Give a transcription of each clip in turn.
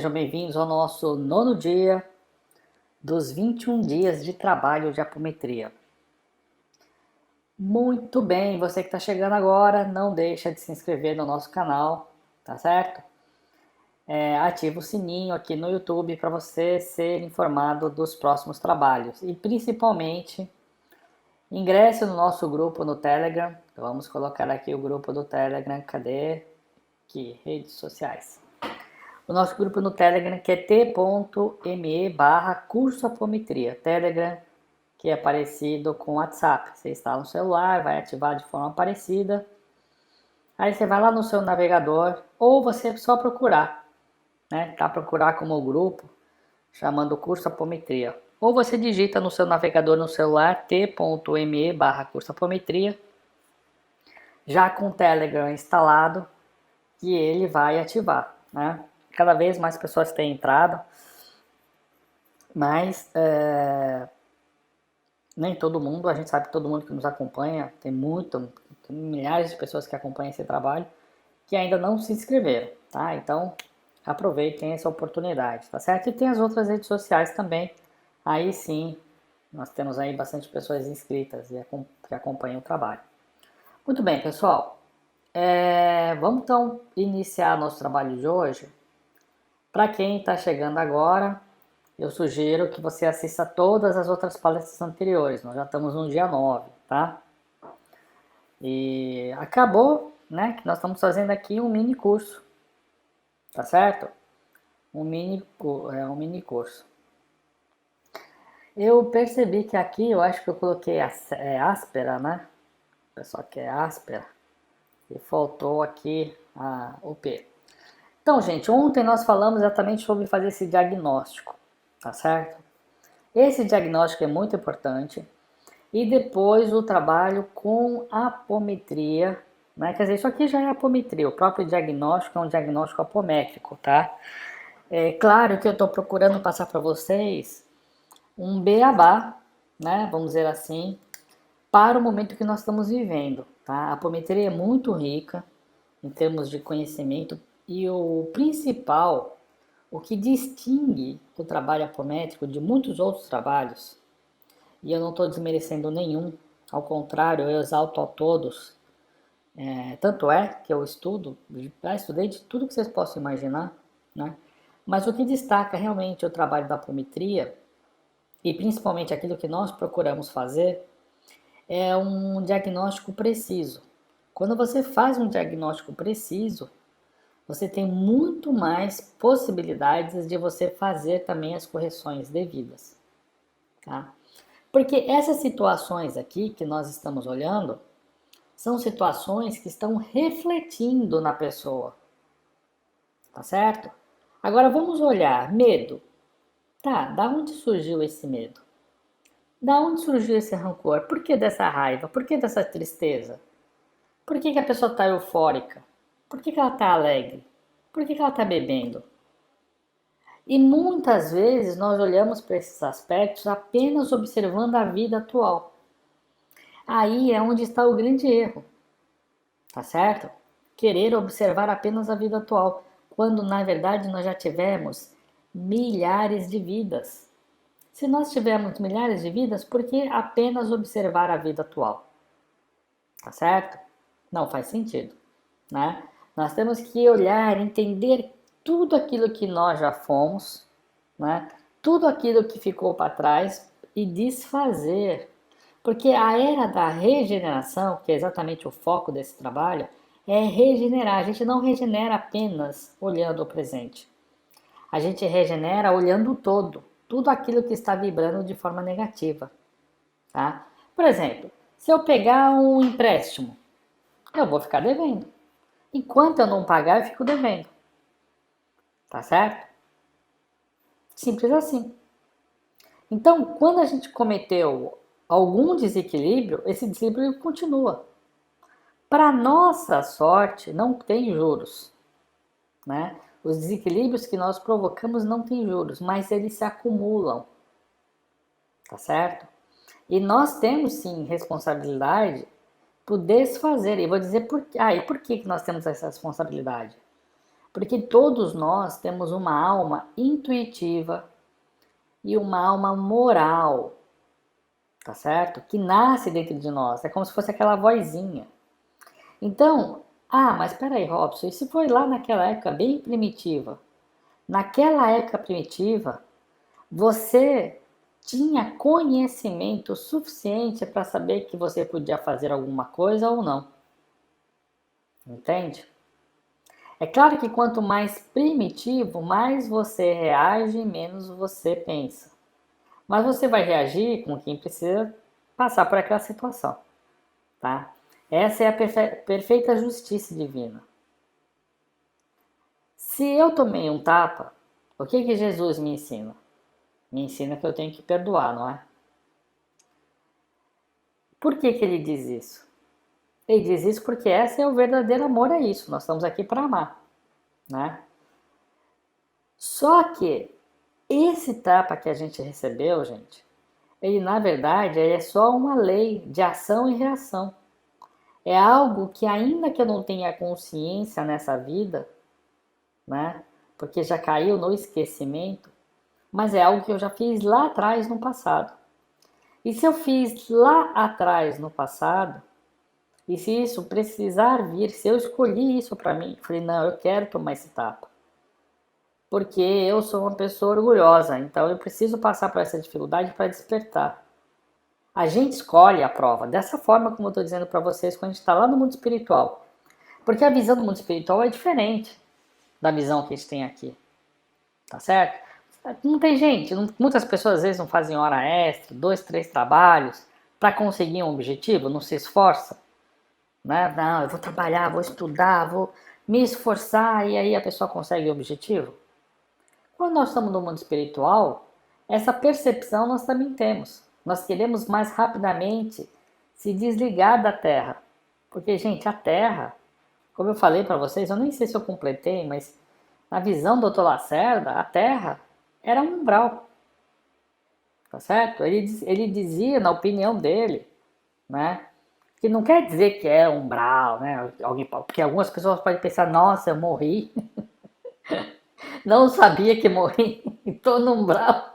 Sejam bem-vindos ao nosso nono dia dos 21 dias de trabalho de apometria. Muito bem, você que está chegando agora, não deixa de se inscrever no nosso canal, tá certo? Ativa o sininho aqui no YouTube para você ser informado dos próximos trabalhos. E principalmente, ingresse no nosso grupo no Telegram. Então, vamos colocar aqui o grupo do Telegram. Cadê? Aqui, redes sociais. O nosso grupo no Telegram, que é t.me/curso apometria. Telegram, que é parecido com o WhatsApp. Você instala no celular, vai ativar de forma parecida. Aí você vai lá no seu navegador, ou você só procurar, né? Tá, procurar como grupo, chamando curso apometria. Ou você digita no seu navegador no celular, t.me/curso apometria, já com o Telegram instalado, que ele vai ativar, né? Cada vez mais pessoas têm entrado, mas nem todo mundo, a gente sabe que todo mundo que nos acompanha, tem milhares de pessoas que acompanham esse trabalho, que ainda não se inscreveram, tá? Então, aproveitem essa oportunidade, tá certo? E tem as outras redes sociais também, aí sim, nós temos aí bastante pessoas inscritas e que acompanham o trabalho. Muito bem, pessoal, vamos então iniciar nosso trabalho de hoje. Para quem está chegando agora, eu sugiro que você assista todas as outras palestras anteriores. Nós já estamos no dia 9, tá? E acabou, né, que nós estamos fazendo aqui um mini curso, tá certo? Um mini curso. Eu percebi que aqui, eu acho que eu coloquei áspera, né? O pessoal quer áspera. E faltou aqui o P. Então, gente, ontem nós falamos exatamente sobre fazer esse diagnóstico, tá certo? Esse diagnóstico é muito importante. E depois o trabalho com apometria, né? Quer dizer, isso aqui já é apometria, o próprio diagnóstico é um diagnóstico apométrico, tá? É claro que eu estou procurando passar para vocês um beabá, né? Vamos dizer assim, para o momento que nós estamos vivendo, tá? A apometria é muito rica em termos de conhecimento e o principal, o que distingue o trabalho apométrico de muitos outros trabalhos, e eu não estou desmerecendo nenhum, ao contrário, eu exalto a todos. Tanto é que eu já estudei de tudo que vocês possam imaginar, né? Mas o que destaca realmente o trabalho da apometria, e principalmente aquilo que nós procuramos fazer, é um diagnóstico preciso. Quando você faz um diagnóstico preciso, você tem muito mais possibilidades de você fazer também as correções devidas, tá? Porque essas situações aqui que nós estamos olhando são situações que estão refletindo na pessoa, tá certo? Agora vamos olhar, medo. Tá, da onde surgiu esse medo? Da onde surgiu esse rancor? Por que dessa raiva? Por que dessa tristeza? Por que a pessoa está eufórica? Por que ela está alegre? Por que ela está bebendo? E muitas vezes nós olhamos para esses aspectos apenas observando a vida atual. Aí é onde está o grande erro, tá certo? Querer observar apenas a vida atual, quando na verdade nós já tivemos milhares de vidas. Se nós tivermos milhares de vidas, por que apenas observar a vida atual? Tá certo? Não faz sentido, né? Nós temos que olhar, entender tudo aquilo que nós já fomos, né? Tudo aquilo que ficou para trás e desfazer. Porque a era da regeneração, que é exatamente o foco desse trabalho, é regenerar. A gente não regenera apenas olhando o presente. A gente regenera olhando o todo, tudo aquilo que está vibrando de forma negativa, tá? Por exemplo, se eu pegar um empréstimo, eu vou ficar devendo. Enquanto eu não pagar, eu fico devendo. Tá certo? Simples assim. Então, quando a gente cometeu algum desequilíbrio, esse desequilíbrio continua. Para nossa sorte, não tem juros, né? Os desequilíbrios que nós provocamos não têm juros, mas eles se acumulam, tá certo? E nós temos sim responsabilidade por desfazer. E vou dizer por quê. E por que nós temos essa responsabilidade? Porque todos nós temos uma alma intuitiva e uma alma moral, tá certo? Que nasce dentro de nós. É como se fosse aquela vozinha. Então, mas espera aí, Robson, e se foi lá naquela época bem primitiva? Naquela época primitiva, você tinha conhecimento suficiente para saber que você podia fazer alguma coisa ou não. Entende? É claro que quanto mais primitivo, mais você reage, menos você pensa. Mas você vai reagir com quem precisa passar por aquela situação, tá? Essa é a perfeita justiça divina. Se eu tomei um tapa, o que Jesus me ensina? Me ensina que eu tenho que perdoar, não é? Por que ele diz isso? Ele diz isso porque esse é o verdadeiro amor, é isso. Nós estamos aqui para amar, né? Só que esse tapa que a gente recebeu, gente, ele na verdade ele é só uma lei de ação e reação. É algo que ainda que eu não tenha consciência nessa vida, né? Porque já caiu no esquecimento, mas é algo que eu já fiz lá atrás no passado. E se eu fiz lá atrás no passado, e se isso precisar vir, se eu escolhi isso para mim, falei, não, eu quero tomar esse tapa. Porque eu sou uma pessoa orgulhosa, então eu preciso passar por essa dificuldade para despertar. A gente escolhe a prova, dessa forma como eu estou dizendo para vocês, quando a gente está lá no mundo espiritual. Porque a visão do mundo espiritual é diferente da visão que a gente tem aqui. Tá certo? Não tem gente, muitas pessoas às vezes não fazem hora extra, 2, 3 trabalhos para conseguir um objetivo, não se esforça. Né? Não, eu vou trabalhar, vou estudar, vou me esforçar e aí a pessoa consegue o objetivo. Quando nós estamos no mundo espiritual, essa percepção nós também temos. Nós queremos mais rapidamente se desligar da Terra. Porque, gente, a Terra, como eu falei para vocês, eu nem sei se eu completei, mas na visão do Dr. Lacerda, a Terra era um umbral. Tá certo? Ele dizia, na opinião dele, né? Que não quer dizer que é umbral, né? Porque algumas pessoas podem pensar, nossa, eu morri. Não sabia que morri, estou no umbral.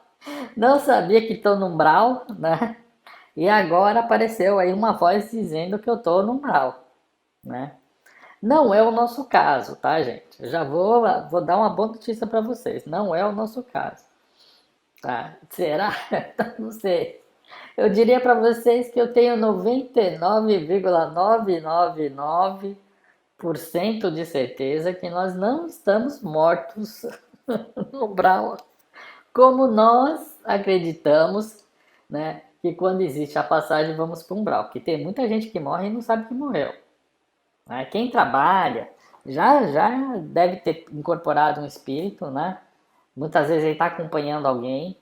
Não sabia que estou no umbral, né? E agora apareceu aí uma voz dizendo que eu estou no umbral, né? Não é o nosso caso, tá, gente? Eu já vou dar uma boa notícia para vocês. Não é o nosso caso, tá? Será? Não sei. Eu diria para vocês que eu tenho 99,999% de certeza que nós não estamos mortos no umbral, como nós acreditamos, né, que quando existe a passagem vamos para o umbral, porque tem muita gente que morre e não sabe que morreu. Né? Quem trabalha já deve ter incorporado um espírito, né? Muitas vezes ele está acompanhando alguém,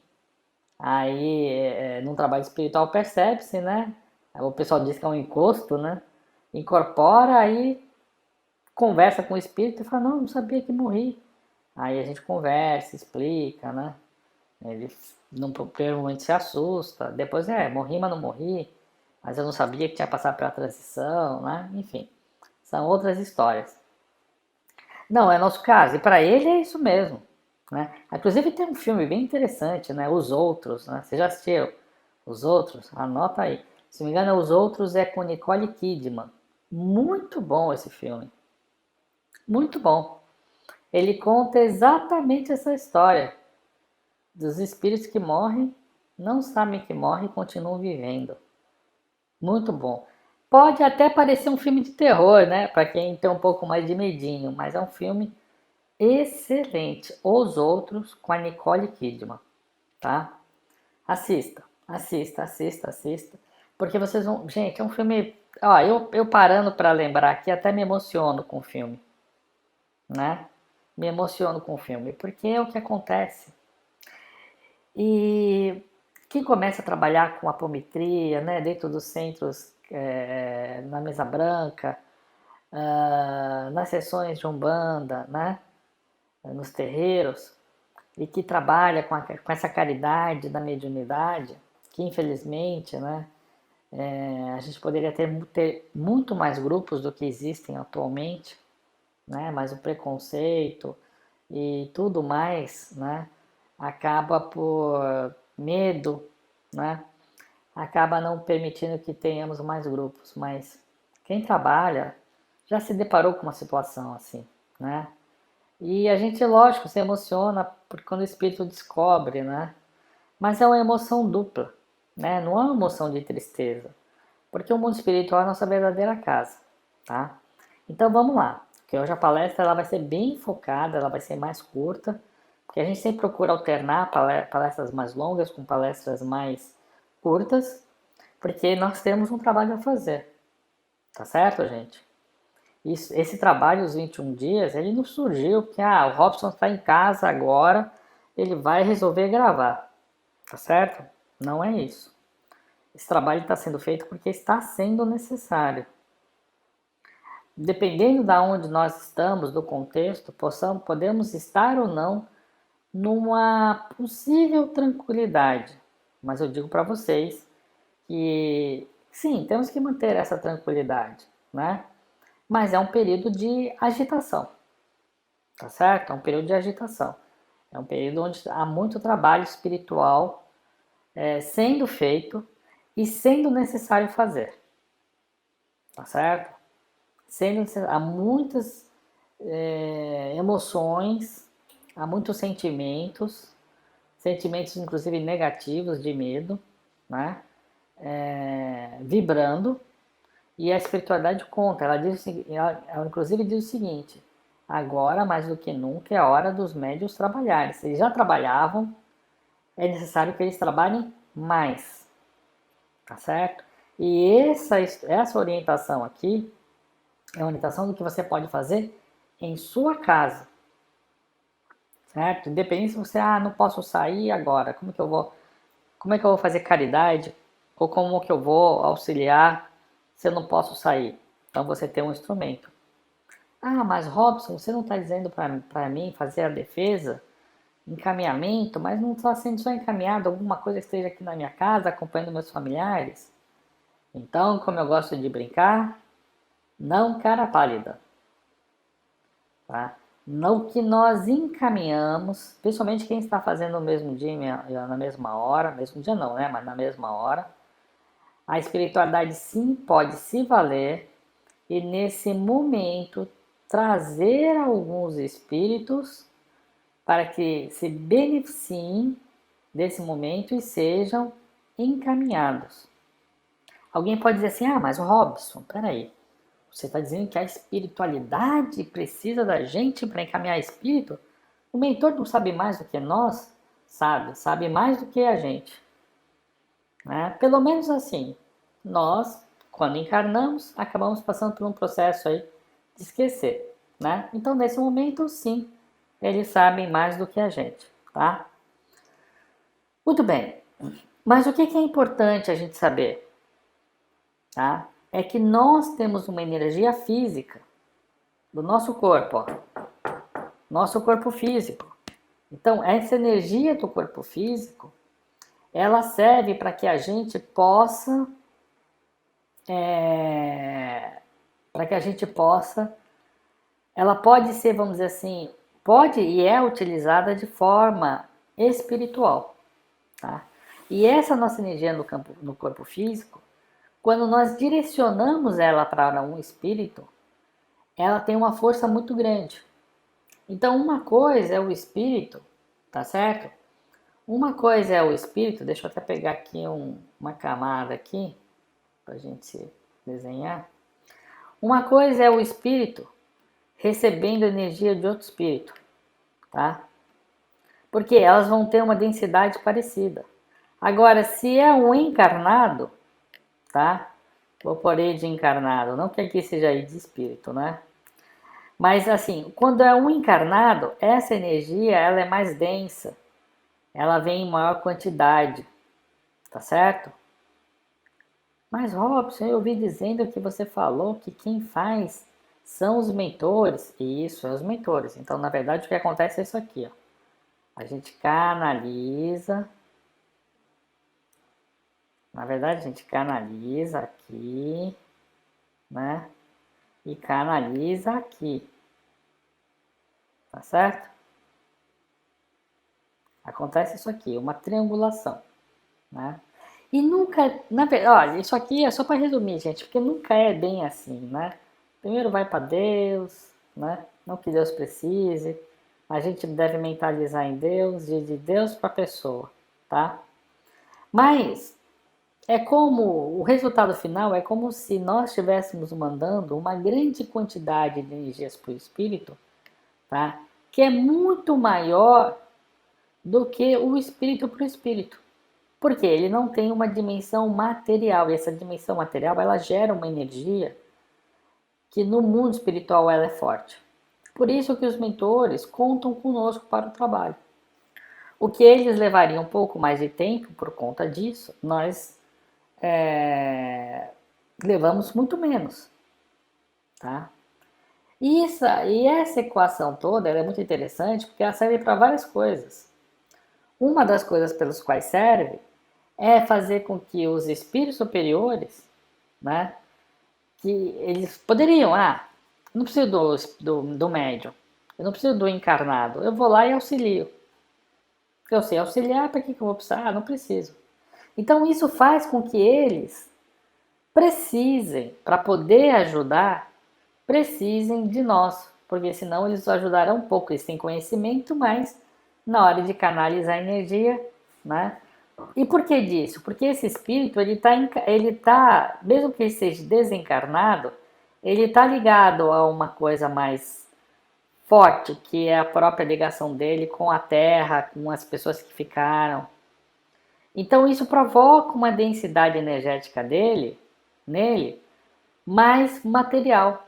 aí num trabalho espiritual percebe-se, né? O pessoal diz que é um encosto, né? Incorpora, aí conversa com o espírito e fala, não sabia que morri. Aí a gente conversa, explica, né? Ele no primeiro momento se assusta, depois morri, mas não morri, mas eu não sabia que tinha passado pela transição, né? Enfim, são outras histórias. Não, é nosso caso, e para ele é isso mesmo, né? Inclusive tem um filme bem interessante, né? Os Outros, né? Você já assistiu? Os Outros? Anota aí. Se não me engano, Os Outros é com Nicole Kidman. Muito bom esse filme. Muito bom. Ele conta exatamente essa história dos espíritos que morrem, não sabem que morrem e continuam vivendo. Muito bom. Pode até parecer um filme de terror, né? Para quem tem um pouco mais de medinho, mas é um filme excelente. Os Outros com a Nicole Kidman, tá? Assista, assista, assista, assista. Porque vocês vão. Gente, é um filme. Ó, eu parando para lembrar aqui, até me emociono com o filme, né? Me emociono com o filme, porque é o que acontece. E quem começa a trabalhar com apometria, né, dentro dos centros, na mesa branca, nas sessões de umbanda, né, nos terreiros, e que trabalha com essa caridade da mediunidade, que infelizmente, né, a gente poderia ter muito mais grupos do que existem atualmente, né? Mas o preconceito e tudo mais, né? Acaba por medo, né? Acaba não permitindo que tenhamos mais grupos. Mas quem trabalha já se deparou com uma situação assim, né? E a gente, lógico, se emociona porque quando o espírito descobre, né? Mas é uma emoção dupla, né? Não é uma emoção de tristeza, porque o mundo espiritual é a nossa verdadeira casa, tá? Então vamos lá, que hoje a palestra ela vai ser bem focada, ela vai ser mais curta, porque a gente sempre procura alternar palestras mais longas com palestras mais curtas, porque nós temos um trabalho a fazer, tá certo, gente? Esse trabalho, os 21 dias, ele não surgiu porque o Robson está em casa agora, ele vai resolver gravar, tá certo? Não é isso. Esse trabalho está sendo feito porque está sendo necessário. Dependendo de onde nós estamos, do contexto, podemos estar ou não numa possível tranquilidade. Mas eu digo para vocês que sim, temos que manter essa tranquilidade, né? Mas é um período de agitação, tá certo? É um período de agitação. É um período onde há muito trabalho espiritual sendo feito e sendo necessário fazer, tá certo? Há muitas emoções, há muitos sentimentos, sentimentos inclusive negativos de medo, né? Vibrando, e a espiritualidade conta. Ela inclusive diz o seguinte: agora mais do que nunca é a hora dos médios trabalharem. Se eles já trabalhavam, é necessário que eles trabalhem mais, tá certo? E essa orientação aqui é uma orientação do que você pode fazer em sua casa, certo? Independente se você, não posso sair agora, como é que eu vou fazer caridade? Ou como que eu vou auxiliar se eu não posso sair? Então você tem um instrumento. Mas Robson, você não está dizendo para mim fazer a defesa, encaminhamento, mas não está sendo só encaminhado alguma coisa que esteja aqui na minha casa, acompanhando meus familiares? Então, como eu gosto de brincar, não cara pálida, tá? No que nós encaminhamos, principalmente quem está fazendo no mesmo dia, na mesma hora, mesmo dia não, né? Mas na mesma hora, a espiritualidade sim pode se valer e nesse momento trazer alguns espíritos para que se beneficiem desse momento e sejam encaminhados. Alguém pode dizer assim: mas o Robson, peraí, você está dizendo que a espiritualidade precisa da gente para encaminhar espírito? O mentor não sabe mais do que nós? Sabe mais do que a gente. Né? Pelo menos assim, nós, quando encarnamos, acabamos passando por um processo aí de esquecer. Né? Então, nesse momento, sim, eles sabem mais do que a gente. Tá? Muito bem, mas o que é importante a gente saber? Tá? É que nós temos uma energia física do nosso corpo, ó, nosso corpo físico. Então, essa energia do corpo físico, ela serve para que a gente possa, para que a gente possa, ela pode ser, vamos dizer assim, pode e é utilizada de forma espiritual, tá? E essa nossa energia no corpo físico, quando nós direcionamos ela para um espírito, ela tem uma força muito grande. Então, uma coisa é o espírito, tá certo? Uma coisa é o espírito, deixa eu até pegar aqui uma camada aqui, para a gente desenhar. Uma coisa é o espírito recebendo energia de outro espírito, tá? Porque elas vão ter uma densidade parecida. Agora, se é um encarnado, tá? Vou pôr aí de encarnado, não que aqui seja aí de espírito, né? Mas assim, quando é um encarnado, essa energia ela é mais densa, ela vem em maior quantidade, tá certo? Mas Robson, eu ouvi dizendo que você falou que quem faz são os mentores. Isso, é os mentores. Então, na verdade, o que acontece é isso aqui, ó. A gente canaliza. Na verdade, a gente canaliza aqui, né? E canaliza aqui. tá certo? Acontece isso aqui, uma triangulação, né? E nunca, na verdade, olha, isso aqui é só para resumir, gente, porque nunca é bem assim, né? Primeiro vai para Deus, né? Não que Deus precise. A gente deve mentalizar em Deus, de Deus para a pessoa, tá? Mas é como o resultado final é como se nós estivéssemos mandando uma grande quantidade de energias para o espírito, tá? Que é muito maior do que o espírito para o espírito. Porque ele não tem uma dimensão material, e essa dimensão material ela gera uma energia que no mundo espiritual ela é forte. Por isso que os mentores contam conosco para o trabalho. O que eles levariam um pouco mais de tempo por conta disso, nós levamos muito menos, tá? E essa equação toda ela é muito interessante porque ela serve para várias coisas. Uma das coisas pelas quais serve é fazer com que os espíritos superiores, né, que eles poderiam, não preciso do médium, eu não preciso do encarnado, eu vou lá e auxilio. Porque eu sei auxiliar, para que eu vou precisar? Não preciso. Então isso faz com que eles precisem, para poder ajudar, precisem de nós, porque senão eles ajudarão um pouco, eles têm conhecimento, mas na hora de canalizar a energia, né? E por que disso? Porque esse espírito, mesmo que ele seja desencarnado, ele está ligado a uma coisa mais forte, que é a própria ligação dele com a Terra, com as pessoas que ficaram. Então isso provoca uma densidade energética nele, mais material.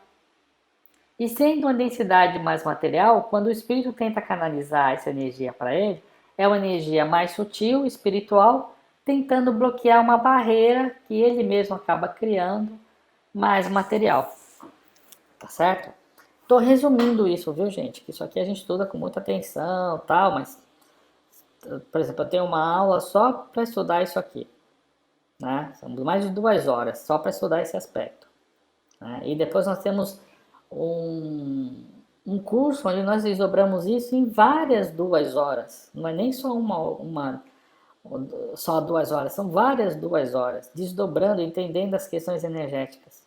E sendo uma densidade mais material, quando o espírito tenta canalizar essa energia para ele, é uma energia mais sutil, espiritual, tentando bloquear uma barreira que ele mesmo acaba criando, mais material. Tá certo? Tô resumindo isso, viu, gente? Que isso aqui a gente estuda com muita atenção, tal, mas, por exemplo, eu tenho uma aula só para estudar isso aqui, né? São mais de 2 horas só para estudar esse aspecto, né? E depois nós temos um curso onde nós desdobramos isso em várias 2 horas. Não é nem só só 2 horas, são várias 2 horas, desdobrando, entendendo as questões energéticas.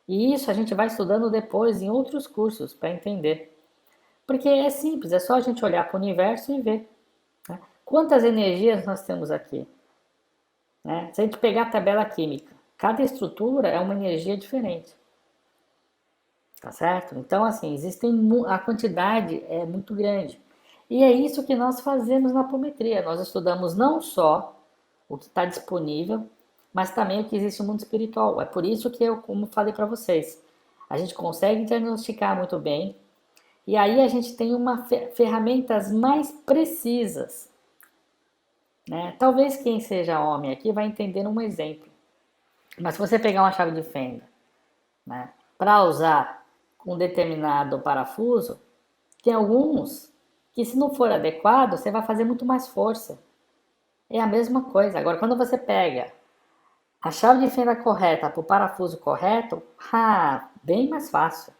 E isso a gente vai estudando depois em outros cursos para entender. Porque é simples, é só a gente olhar para o universo e ver, né? Quantas energias nós temos aqui, né? Se a gente pegar a tabela química, cada estrutura é uma energia diferente. Tá certo? Então, assim, a quantidade é muito grande. E é isso que nós fazemos na apometria. Nós estudamos não só o que está disponível, mas também o que existe no mundo espiritual. É por isso que eu, como falei para vocês, a gente consegue diagnosticar muito bem. E aí a gente tem ferramentas mais precisas, né? Talvez quem seja homem aqui vai entender um exemplo. Mas se você pegar uma chave de fenda, né, para usar com um determinado parafuso, tem alguns que se não for adequado, você vai fazer muito mais força. É a mesma coisa. Agora, quando você pega a chave de fenda correta para o parafuso correto, bem mais fácil.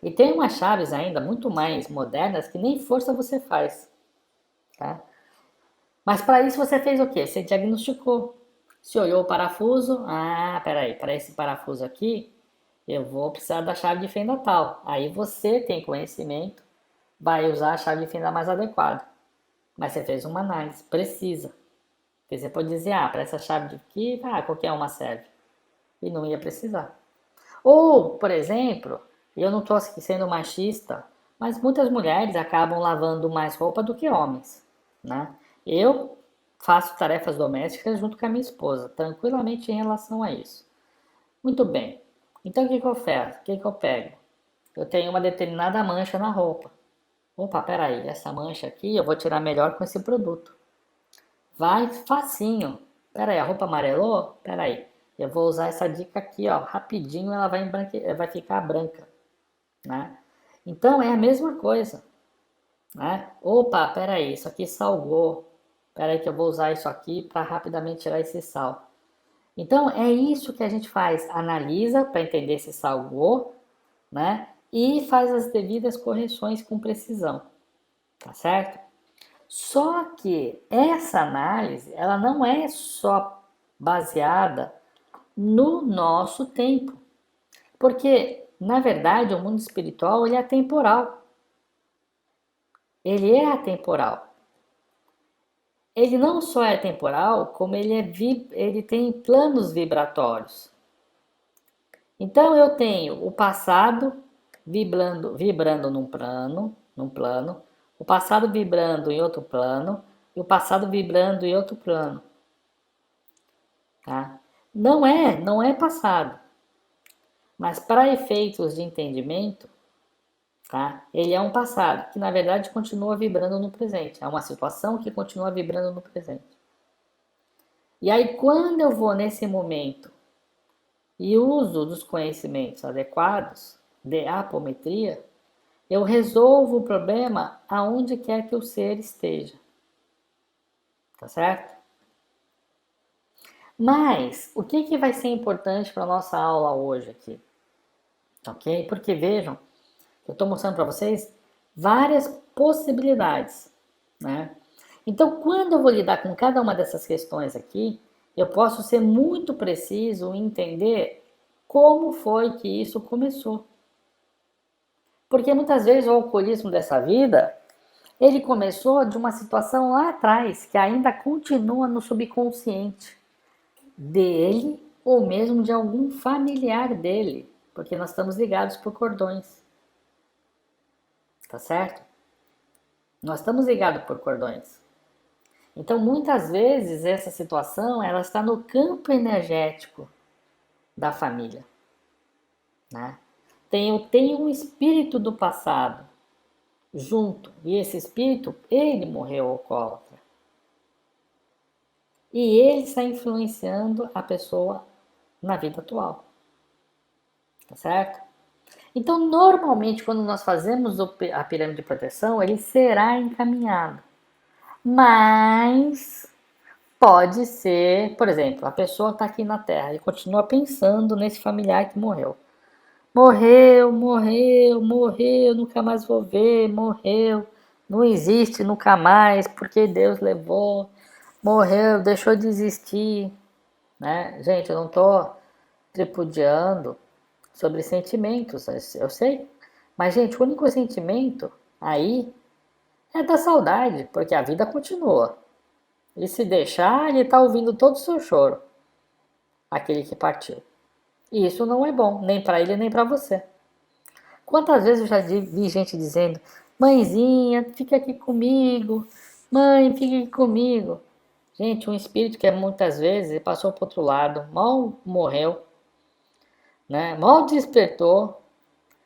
E tem umas chaves ainda muito mais modernas que nem força você faz, tá? Mas para isso você fez o quê? Você diagnosticou. Você olhou o parafuso, peraí, para esse parafuso aqui, eu vou precisar da chave de fenda tal. Aí você tem conhecimento, vai usar a chave de fenda mais adequada. Mas você fez uma análise precisa. Porque você pode dizer, para essa chave de aqui, qualquer uma serve. E não ia precisar. Ou, por exemplo, eu não estou sendo machista, mas muitas mulheres acabam lavando mais roupa do que homens, né? Eu faço tarefas domésticas junto com a minha esposa, tranquilamente em relação a isso. Muito bem. Então o que eu faço? O que eu pego? Eu tenho uma determinada mancha na roupa. Opa, peraí, essa mancha aqui eu vou tirar melhor com esse produto. Vai facinho. Peraí, a roupa amarelou? Peraí, eu vou usar essa dica aqui, ó, rapidinho ela vai ficar branca, né? Então é a mesma coisa, né? Opa, peraí, isso aqui salgou. Peraí que eu vou usar isso aqui para rapidamente tirar esse sal. Então é isso que a gente faz, analisa para entender se salgou, né? e faz as devidas correções com precisão, tá certo? Só que essa análise, ela não é só baseada no nosso tempo, porque na verdade o mundo espiritual ele é atemporal, ele é atemporal. Ele não só é temporal, como ele tem planos vibratórios. Então eu tenho o passado vibrando num plano, o passado vibrando em outro plano e o passado vibrando em outro plano, tá? Não é passado, mas para efeitos de entendimento, tá? Ele é um passado que na verdade continua vibrando no presente. É uma situação que continua vibrando no presente. E aí quando eu vou nesse momento e uso dos conhecimentos adequados de apometria, eu resolvo o problema aonde quer que o ser esteja. Tá certo? Mas o que vai ser importante para a nossa aula hoje aqui? Ok? Porque vejam, eu estou mostrando para vocês várias possibilidades, né? Então, quando eu vou lidar com cada uma dessas questões aqui, eu posso ser muito preciso em entender como foi que isso começou. Porque muitas vezes o alcoolismo dessa vida, ele começou de uma situação lá atrás, que ainda continua no subconsciente dele ou mesmo de algum familiar dele, porque nós estamos ligados por cordões, tá certo? Nós estamos ligados por cordões. Então, muitas vezes essa situação ela está no campo energético da família, né? Tem um espírito do passado junto e esse espírito ele morreu alcoólatra. E ele está influenciando a pessoa na vida atual. Tá certo? Então, normalmente, quando nós fazemos a pirâmide de proteção, ele será encaminhado. Mas pode ser, por exemplo, a pessoa está aqui na Terra e continua pensando nesse familiar que morreu. Morreu, morreu, morreu, nunca mais vou ver, morreu, não existe nunca mais, porque Deus levou, morreu, deixou de existir. Né? Gente, eu não estou tripudiando sobre sentimentos, eu sei. Mas, gente, o único sentimento aí é da saudade, porque a vida continua. E se deixar, ele está ouvindo todo o seu choro, aquele que partiu. E isso não é bom, nem para ele, nem para você. Quantas vezes eu já vi gente dizendo: mãezinha, fica aqui comigo, mãe, fica aqui comigo. Gente, um espírito que muitas vezes passou para outro lado, mal morreu, né? Mal despertou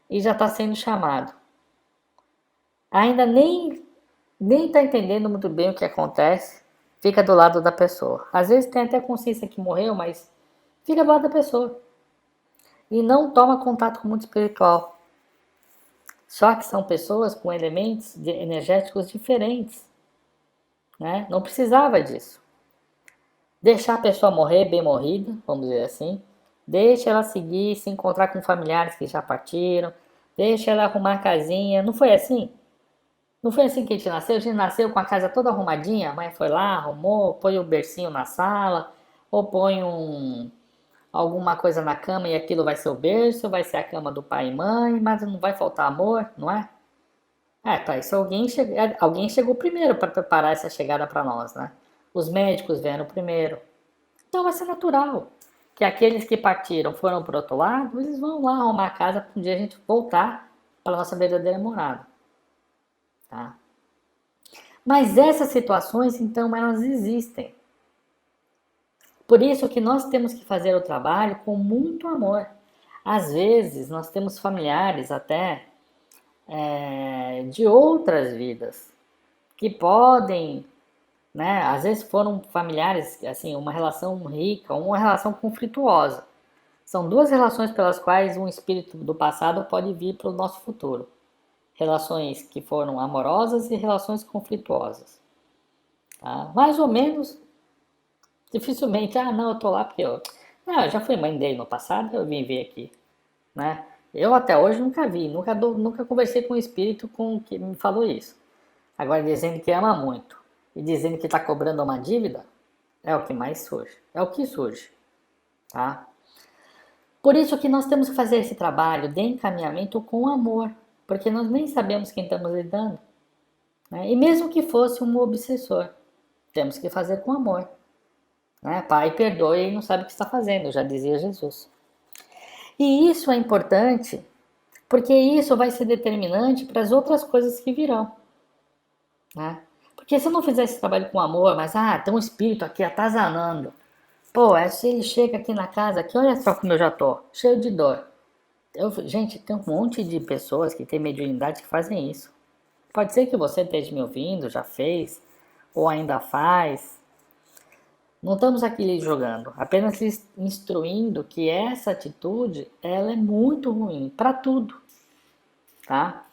e já está sendo chamado. Ainda nem está entendendo muito bem o que acontece, fica do lado da pessoa. Às vezes tem até consciência que morreu, mas fica do lado da pessoa. E não toma contato com o mundo espiritual. Só que são pessoas com elementos energéticos diferentes. Né? Não precisava disso. Deixar a pessoa morrer bem morrida, vamos dizer assim. Deixa ela seguir, se encontrar com familiares que já partiram. Deixa ela arrumar a casinha. Não foi assim? Não foi assim que a gente nasceu? A gente nasceu com a casa toda arrumadinha. A mãe foi lá, arrumou, põe o bercinho na sala. Ou põe alguma coisa na cama e aquilo vai ser o berço, vai ser a cama do pai e mãe. Mas não vai faltar amor, não é? Tá, isso alguém chegou primeiro para preparar essa chegada para nós, né? Os médicos vieram primeiro. Então vai ser natural que aqueles que partiram foram para o outro lado, eles vão lá arrumar a casa para um dia a gente voltar para a nossa verdadeira morada. Tá? Mas essas situações, então, elas existem. Por isso que nós temos que fazer o trabalho com muito amor. Às vezes, nós temos familiares até de outras vidas que podem, né? Às vezes foram familiares, assim, uma relação rica, uma relação conflituosa. São duas relações pelas quais um espírito do passado pode vir para o nosso futuro. Relações que foram amorosas e relações conflituosas. Tá? Mais ou menos, dificilmente, não, eu tô lá porque eu já fui mãe dele no passado, eu vim ver aqui. Né? Eu até hoje nunca vi, nunca conversei com um espírito com que me falou isso. Agora dizendo que ama muito e dizendo que está cobrando uma dívida, é o que mais surge. É o que surge, tá? Por isso que nós temos que fazer esse trabalho de encaminhamento com amor, porque nós nem sabemos quem estamos lidando, né? E mesmo que fosse um obsessor, temos que fazer com amor, né? Pai, perdoe e não sabe o que está fazendo, já dizia Jesus. E isso é importante, porque isso vai ser determinante para as outras coisas que virão, né? Porque se eu não fizer esse trabalho com amor, mas tem um espírito aqui atazanando. Pô, se ele chega aqui na casa, aqui, olha só como eu já tô, cheio de dor. Gente, tem um monte de pessoas que têm mediunidade que fazem isso. Pode ser que você esteja me ouvindo, já fez, ou ainda faz. Não estamos aqui lhe julgando, apenas lhe instruindo que essa atitude, ela é muito ruim para tudo, tá?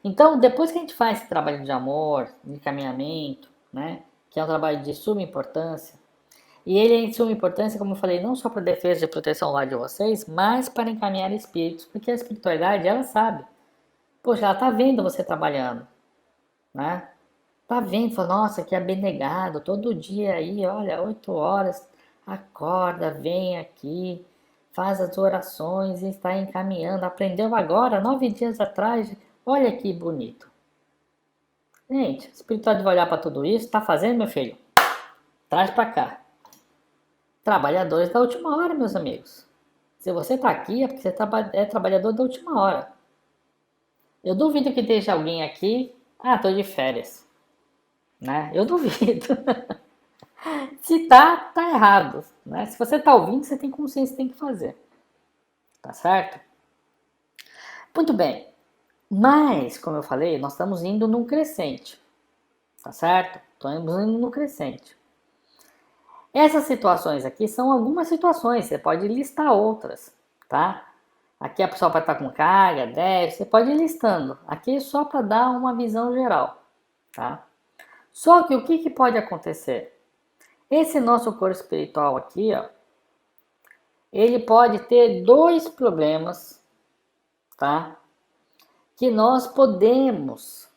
Então, depois que a gente faz esse trabalho de amor, de encaminhamento, né, que é um trabalho de suma importância, e ele é de suma importância, como eu falei, não só para defesa e proteção lá de vocês, mas para encaminhar espíritos, porque a espiritualidade, ela sabe. Poxa, ela tá vendo você trabalhando, né? Tá vendo, fala, nossa, que abnegado, todo dia aí, olha, 8 horas, acorda, vem aqui, faz as orações e está encaminhando. Aprendeu agora, 9 dias atrás, olha que bonito. Gente, a espiritualidade vai olhar para tudo isso, tá fazendo, meu filho? Traz para cá. Trabalhadores da última hora, meus amigos. Se você tá aqui é porque você é trabalhador da última hora. Eu duvido que esteja alguém aqui, tô de férias, né? Eu duvido. Se tá errado, né? Se você tá ouvindo, você tem consciência, tem que fazer, tá certo? Muito bem, mas, como eu falei, nós estamos indo num crescente, tá certo? Estamos indo num crescente. Essas situações aqui são algumas situações, você pode listar outras, tá? Aqui a pessoa vai estar com carga, deve, você pode ir listando. Aqui é só para dar uma visão geral, tá? Só que o que pode acontecer? Esse nosso corpo espiritual aqui, ó, ele pode ter dois problemas, tá? Que nós podemos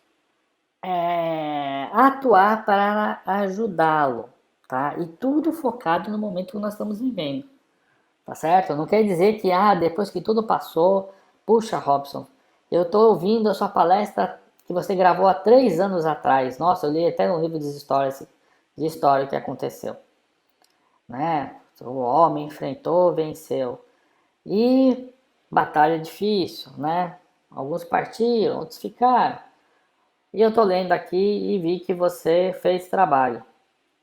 atuar para ajudá-lo, tá? E tudo focado no momento que nós estamos vivendo, tá certo? Não quer dizer que, depois que tudo passou, puxa, Robson, eu estou ouvindo a sua palestra que você gravou há 3 anos atrás. Nossa, eu li até no livro de história que aconteceu, né? O homem enfrentou, venceu. E batalha difícil, né? Alguns partiram, outros ficaram. E eu tô lendo aqui e vi que você fez trabalho.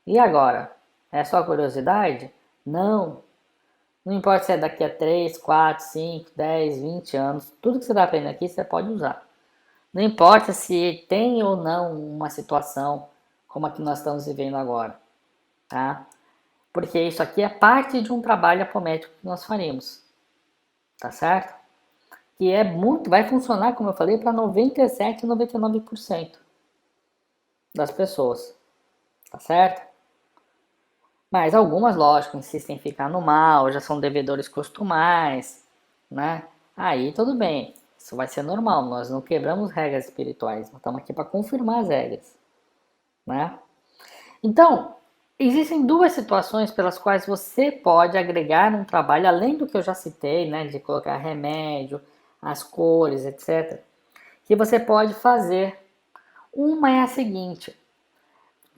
E agora? É só curiosidade? Não. Não importa se é daqui a 3, 4, 5, 10, 20 anos. Tudo que você está aprendendo aqui você pode usar. Não importa se tem ou não uma situação como a que nós estamos vivendo agora, tá? Porque isso aqui é parte de um trabalho apométrico que nós faremos, tá certo? Que é muito, vai funcionar, como eu falei, para 97, 99% das pessoas, tá certo? Mas algumas, lógico, insistem em ficar no mal, já são devedores costumais, né? Aí tudo bem, isso vai ser normal, nós não quebramos regras espirituais, nós estamos aqui para confirmar as regras, né? Então, existem duas situações pelas quais você pode agregar um trabalho, além do que eu já citei, né, de colocar remédio, as cores, etc., que você pode fazer. Uma é a seguinte,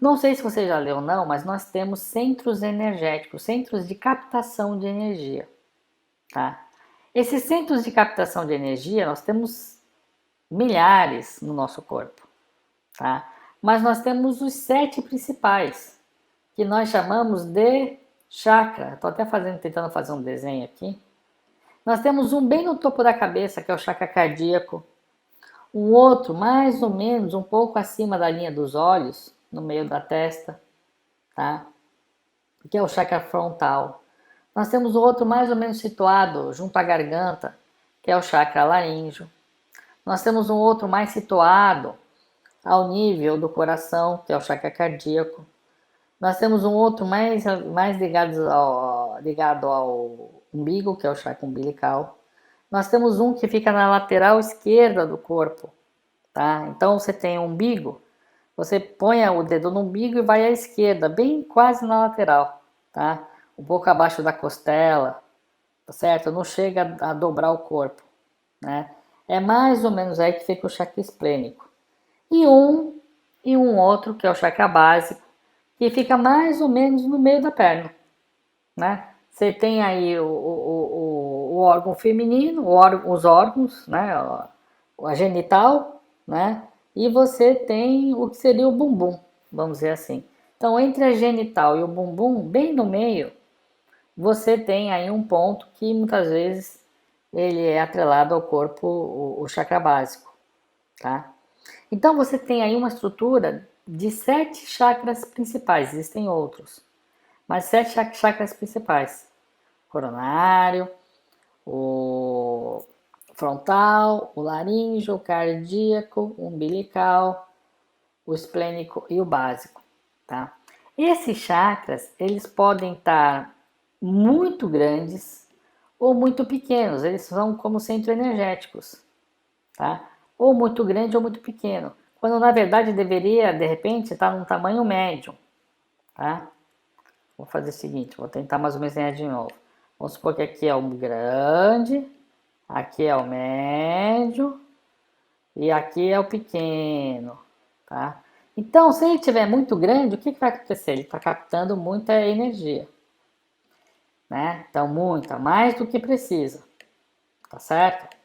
não sei se você já leu ou não, mas nós temos centros energéticos, centros de captação de energia, tá? Esses centros de captação de energia, nós temos milhares no nosso corpo, tá? Mas nós temos os 7 principais, que nós chamamos de chakra. Estou até tentando fazer um desenho aqui. Nós temos um bem no topo da cabeça, que é o chakra cardíaco. Um outro, mais ou menos, um pouco acima da linha dos olhos, no meio da testa, tá? Que é o chakra frontal. Nós temos o outro mais ou menos situado junto à garganta, que é o chakra laríngeo. Nós temos um outro mais situado ao nível do coração, que é o chakra cardíaco. Nós temos um outro mais ligado ao umbigo, que é o chakra umbilical. Nós temos um que fica na lateral esquerda do corpo, tá? Então você tem o umbigo, você põe o dedo no umbigo e vai à esquerda, bem quase na lateral, tá? Um pouco abaixo da costela, tá certo? Não chega a dobrar o corpo, né? É mais ou menos aí que fica o chakra esplênico. E um outro, que é o chakra básico, que fica mais ou menos no meio da perna, né? Você tem aí o órgão feminino, os órgãos, né? A genital, né? E você tem o que seria o bumbum, vamos dizer assim. Então, entre a genital e o bumbum, bem no meio, você tem aí um ponto que muitas vezes ele é atrelado ao corpo, o chakra básico, tá? Então você tem aí uma estrutura de 7 chakras principais, existem outros, mas 7 chakras principais: coronário, o frontal, o laríngeo, o cardíaco, o umbilical, o esplênico e o básico, tá? Esses chakras, eles podem estar muito grandes ou muito pequenos, eles são como centros energéticos, tá? Ou muito grande ou muito pequeno, quando na verdade deveria, de repente, estar num tamanho médio, tá? Vou fazer o seguinte, vou tentar mais ou menos desenhar de novo. Vamos supor que aqui é o grande, aqui é o médio e aqui é o pequeno, tá? Então, se ele tiver muito grande, o que vai acontecer? Ele está captando muita energia, né? Então, muita, mais do que precisa, tá certo?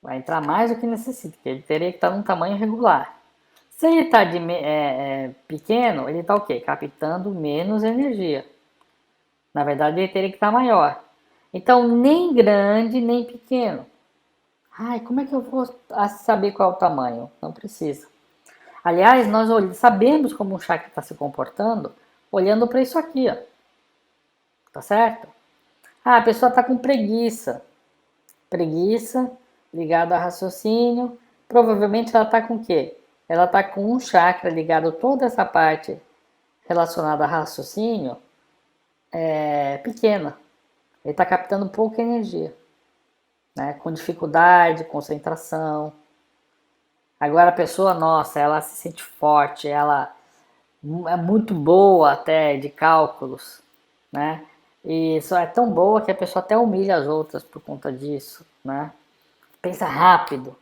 Vai entrar mais do que necessita, porque ele teria que estar num tamanho regular. Se ele está pequeno, ele está o quê? Captando menos energia. Na verdade, ele teria que estar maior. Então, nem grande, nem pequeno. Ai, como é que eu vou saber qual é o tamanho? Não precisa. Aliás, nós sabemos como o chakra está se comportando olhando para isso aqui, ó. Tá certo? Ah, a pessoa está com preguiça. Preguiça ligada a raciocínio. Provavelmente ela está com o quê? Ela está com um chakra ligado a toda essa parte relacionada a raciocínio pequena. Ele está captando pouca energia, né? Com dificuldade, concentração. Agora a pessoa, nossa, ela se sente forte, ela é muito boa até de cálculos, né? E só é tão boa que a pessoa até humilha as outras por conta disso, né? Pensa rápido.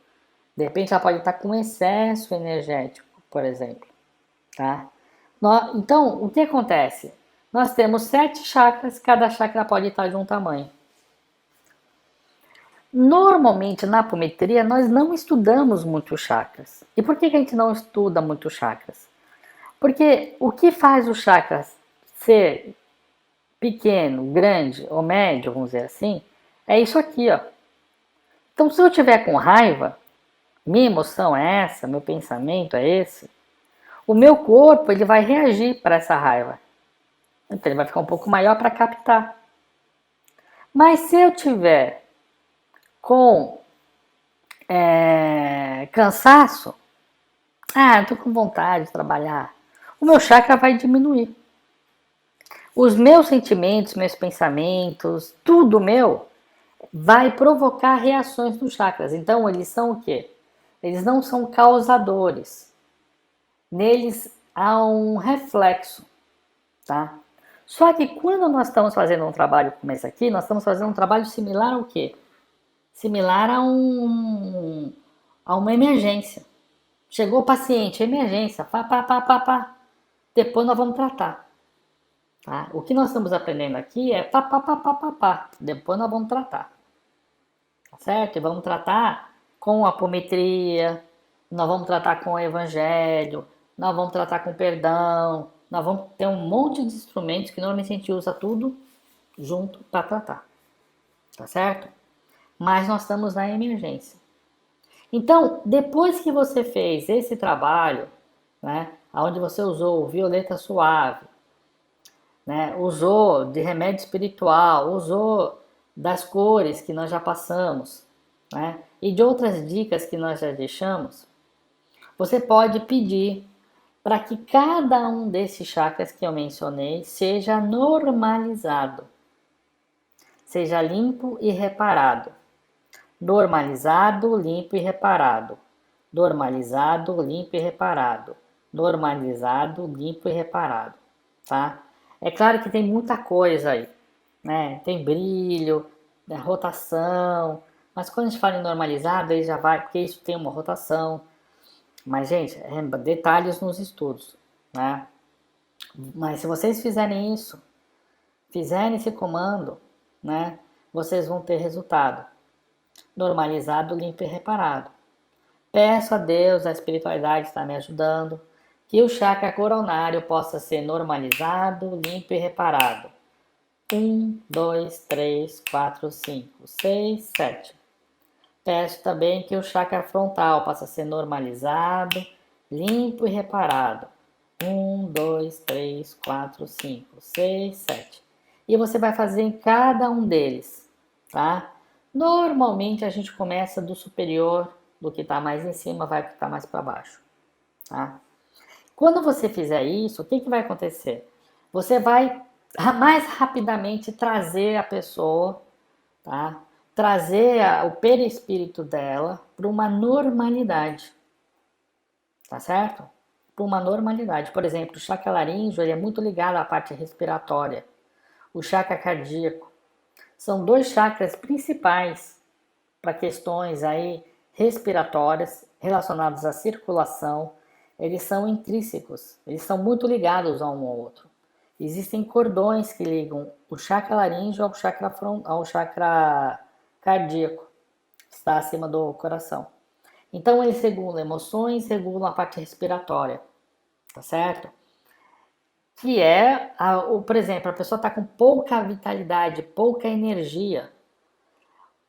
De repente ela pode estar com excesso energético, por exemplo, tá? Então, o que acontece? Nós temos 7 chakras, cada chakra pode estar de um tamanho. Normalmente na apometria nós não estudamos muito chakras. E por que a gente não estuda muito chakras? Porque o que faz o chakra ser pequeno, grande ou médio, vamos dizer assim, é isso aqui, ó. Então, se eu tiver com raiva, minha emoção é essa, meu pensamento é esse, o meu corpo ele vai reagir para essa raiva. Então, ele vai ficar um pouco maior para captar. Mas se eu tiver com cansaço, tô com vontade de trabalhar, o meu chakra vai diminuir. Os meus sentimentos, meus pensamentos, tudo meu vai provocar reações dos chakras. Então, eles são o quê? Eles não são causadores. Neles há um reflexo, tá? Só que quando nós estamos fazendo um trabalho como esse aqui, nós estamos fazendo um trabalho similar ao quê? Similar a uma emergência. Chegou o paciente, emergência, pá, pá, pá, pá, pá. Depois nós vamos tratar. Tá? O que nós estamos aprendendo aqui é pá, pá, pá, pá, pá, pá. Depois nós vamos tratar. Tá certo? E vamos tratar com apometria, nós vamos tratar com o evangelho, nós vamos tratar com perdão, nós vamos ter um monte de instrumentos que normalmente a gente usa tudo junto para tratar. Tá certo? Mas nós estamos na emergência. Então, depois que você fez esse trabalho, né, onde você usou o violeta suave, né, usou de remédio espiritual, usou das cores que nós já passamos, né, e de outras dicas que nós já deixamos, você pode pedir para que cada um desses chakras que eu mencionei seja normalizado, seja limpo e reparado. Normalizado, limpo e reparado. Normalizado, limpo e reparado. Normalizado, limpo e reparado, tá? É claro que tem muita coisa aí, né? Tem brilho, né, rotação, mas quando a gente fala em normalizado, aí já vai, porque isso tem uma rotação. Mas, gente, detalhes nos estudos, né? Mas se vocês fizerem isso, fizerem esse comando, né? Vocês vão ter resultado. Normalizado, limpo e reparado. Peço a Deus, a espiritualidade está me ajudando, que o chakra coronário possa ser normalizado, limpo e reparado. 1, 2, 3, 4, 5, 6, 7. Peço também que o chakra frontal possa ser normalizado, limpo e reparado. 1, 2, 3, 4, 5, 6, 7. E você vai fazer em cada um deles, tá? Normalmente a gente começa do superior, do que está mais em cima, vai para o que está mais para baixo, tá? Quando você fizer isso, o que vai acontecer? Você vai mais rapidamente trazer a pessoa, tá? Trazer o perispírito dela para uma normalidade, tá certo? Para uma normalidade. Por exemplo, o chakra laríngeo ele é muito ligado à parte respiratória. O chakra cardíaco. São dois chakras principais para questões aí respiratórias relacionadas à circulação. Eles são intrínsecos, eles são muito ligados a um ao outro. Existem cordões que ligam o chakra laríngeo ao chakra cardíaco, que está acima do coração. Então eles regulam emoções, regulam a parte respiratória, tá certo? Que é, por exemplo, a pessoa está com pouca vitalidade, pouca energia.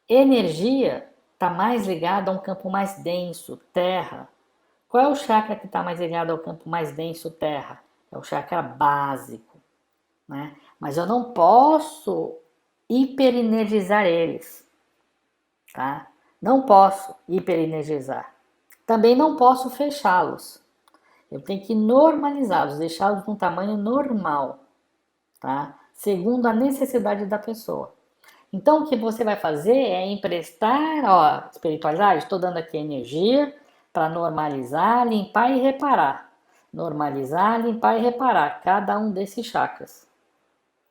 Energia está mais ligada a um campo mais denso, terra. Qual é o chakra que está mais ligado ao campo mais denso, terra? É o chakra básico, né? Mas eu não posso hiperenergizar eles, tá? Não posso hiperenergizar. Também não posso fechá-los. Eu tenho que normalizá-los, deixá-los num tamanho normal, tá? Segundo a necessidade da pessoa. Então, o que você vai fazer é emprestar, ó, espiritualidade, estou dando aqui energia para normalizar, limpar e reparar. Normalizar, limpar e reparar cada um desses chakras,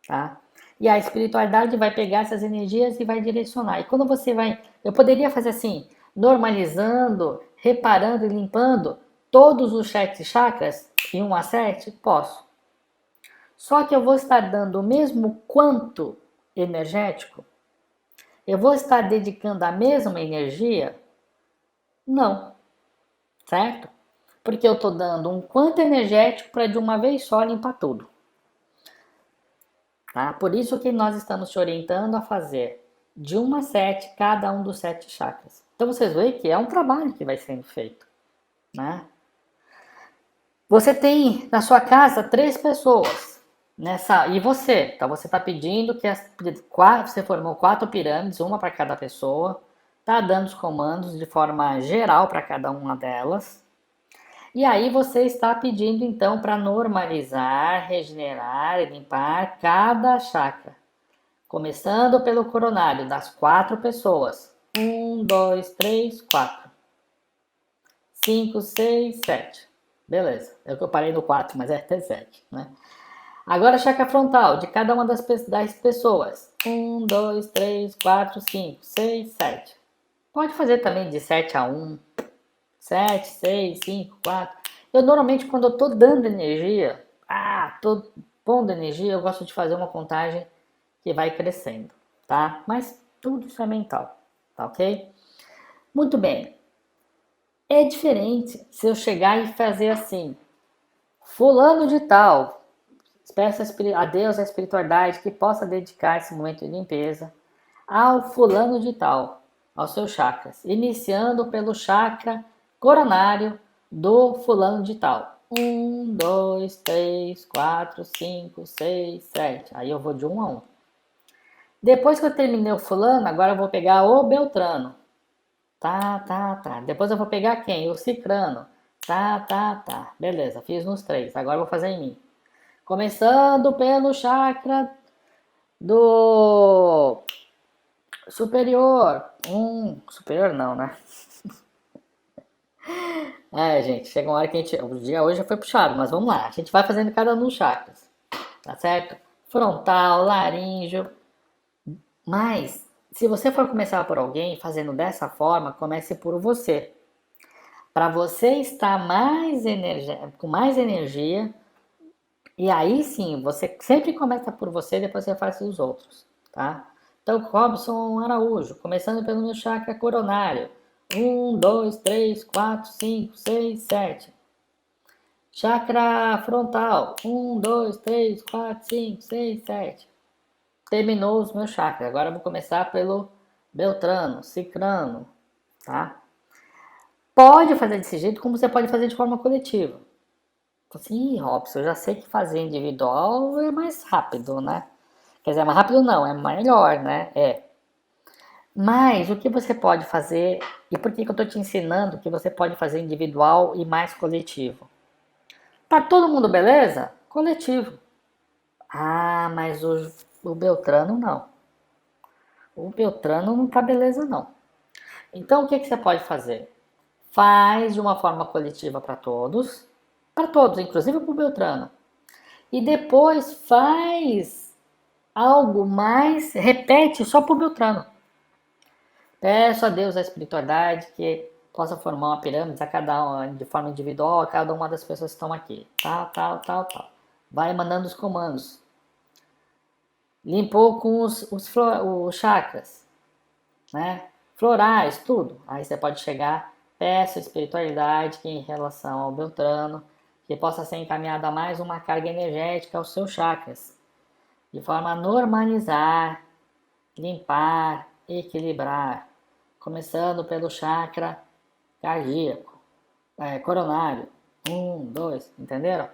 tá? E a espiritualidade vai pegar essas energias e vai direcionar. E quando você vai, eu poderia fazer assim, normalizando, reparando e limpando todos os 7 chakras em 1 a 7? Posso. Só que eu vou estar dando o mesmo quanto energético? Eu vou estar dedicando a mesma energia? Não, certo? Porque eu estou dando um quanto energético para de uma vez só limpar tudo. Tá? Por isso que nós estamos te orientando a fazer de 1 a 7 cada um dos 7 chakras. Então vocês veem que é um trabalho que vai sendo feito, né? Você tem na sua casa 3 pessoas nessa e você, então você está pedindo que você formou 4 pirâmides, uma para cada pessoa, está dando os comandos de forma geral para cada uma delas. E aí você está pedindo então para normalizar, regenerar e limpar cada chakra. Começando pelo coronário das 4 pessoas. 1, 2, 3, 4. 5, 6, 7. Beleza. É o que eu parei no 4, mas é até 7, né? Agora chakra frontal de cada uma das pessoas. 1, 2, 3, 4, 5, 6, 7. Pode fazer também de 7 a 1. 7, 6, 5, 4. Eu normalmente quando eu tô dando energia, tô pondo energia, eu gosto de fazer uma contagem que vai crescendo, tá? Mas tudo isso é mental, tá ok? Muito bem. É diferente se eu chegar e fazer assim, fulano de tal, peço a Deus a espiritualidade que possa dedicar esse momento de limpeza ao fulano de tal, aos seus chakras, iniciando pelo chakra coronário do fulano de tal. 1, 2, 3, 4, 5, 6, 7. Aí eu vou de 1 a 1. Depois que eu terminei o fulano, agora eu vou pegar o Beltrano. Tá. Depois eu vou pegar quem? O Cicrano. Tá. Beleza, fiz nos 3. Agora eu vou fazer em mim. Começando pelo chakra do Superior. Superior não, né? Gente, chega uma hora que a gente. O dia hoje já foi puxado, mas vamos lá. A gente vai fazendo cada um dos chakras, tá certo? Frontal, laríngeo. Mas, se você for começar por alguém fazendo dessa forma, comece por você. Para você estar com mais energia, e aí sim, você sempre começa por você, depois você faz os outros, tá? Então, Robson Araújo, começando pelo meu chakra coronário. 1, 2, 3, 4, 5, 6, 7. Chakra frontal. 1, 2, 3, 4, 5, 6, 7. Terminou os meus chakras. Agora eu vou começar pelo Beltrano, Cicrano, tá? Pode fazer desse jeito, como você pode fazer de forma coletiva. Assim, Robson, eu já sei que fazer individual é mais rápido, né? Quer dizer, mais rápido não, é melhor, né? Mas o que você pode fazer, e por que eu estou te ensinando que você pode fazer individual e mais coletivo? Tá todo mundo beleza? Coletivo. Ah, mas o Beltrano não. O Beltrano não tá beleza não. Então o que você pode fazer? Faz de uma forma coletiva para todos, inclusive para o Beltrano. E depois faz algo mais, repete só para o Beltrano. Peço a Deus a espiritualidade que possa formar uma pirâmide a cada um, de forma individual a cada uma das pessoas que estão aqui. Tal, tal, tal, tal. Vai mandando os comandos. Limpou com os chakras, né? Florais, tudo. Aí você pode chegar, peço a espiritualidade que em relação ao Beltrano, que possa ser encaminhada mais uma carga energética aos seus chakras, de forma a normalizar, limpar, equilibrar, começando pelo chakra cardíaco, coronário. 1, 2, entenderam?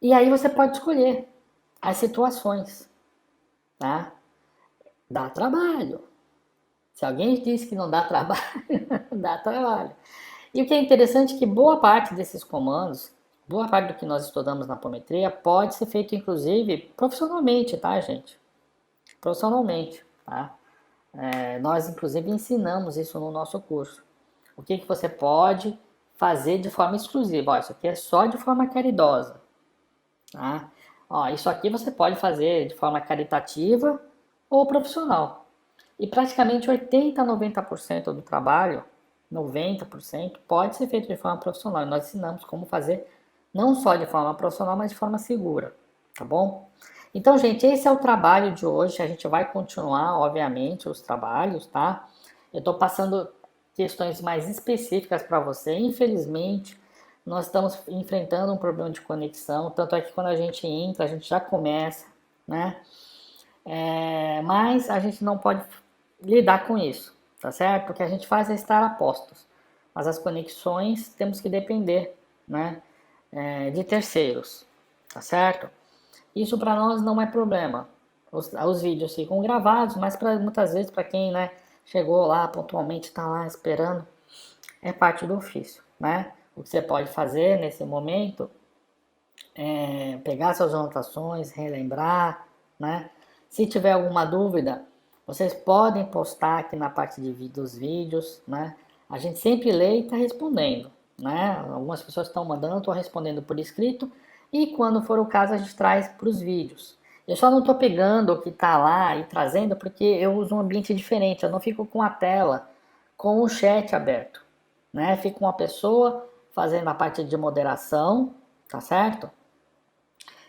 E aí você pode escolher as situações, tá? Dá trabalho. Se alguém diz que não dá trabalho, dá trabalho. E o que é interessante é que boa parte desses comandos, boa parte do que nós estudamos na apometria pode ser feito inclusive profissionalmente, tá, gente? Profissionalmente, tá? Nós inclusive ensinamos isso no nosso curso. O que você pode fazer de forma exclusiva? Ó, isso aqui é só de forma caridosa, tá? Ó, isso aqui você pode fazer de forma caritativa ou profissional. E praticamente 80 a 90% do trabalho, 90%, pode ser feito de forma profissional. E nós ensinamos como fazer não só de forma profissional, mas de forma segura, tá bom? Então, gente, esse é o trabalho de hoje. A gente vai continuar, obviamente, os trabalhos, tá? Eu estou passando questões mais específicas para você. Infelizmente, nós estamos enfrentando um problema de conexão, tanto é que quando a gente entra, a gente já começa, né? Mas a gente não pode lidar com isso, tá certo? O que a gente faz é estar a postos, mas as conexões temos que depender, né, de terceiros, tá certo? Isso para nós não é problema. Os vídeos ficam gravados, mas muitas vezes para quem, né, chegou lá pontualmente, está lá esperando, é parte do ofício, né? O que você pode fazer nesse momento é pegar suas anotações, relembrar, né? Se tiver alguma dúvida, vocês podem postar aqui na parte dos vídeos, né? A gente sempre lê e está respondendo, né? Algumas pessoas estão mandando, estou respondendo por escrito e quando for o caso a gente traz para os vídeos. Eu só não estou pegando o que está lá e trazendo porque eu uso um ambiente diferente, eu não fico com a tela, com o chat aberto, né? Fico com uma pessoa fazendo a parte de moderação, tá certo?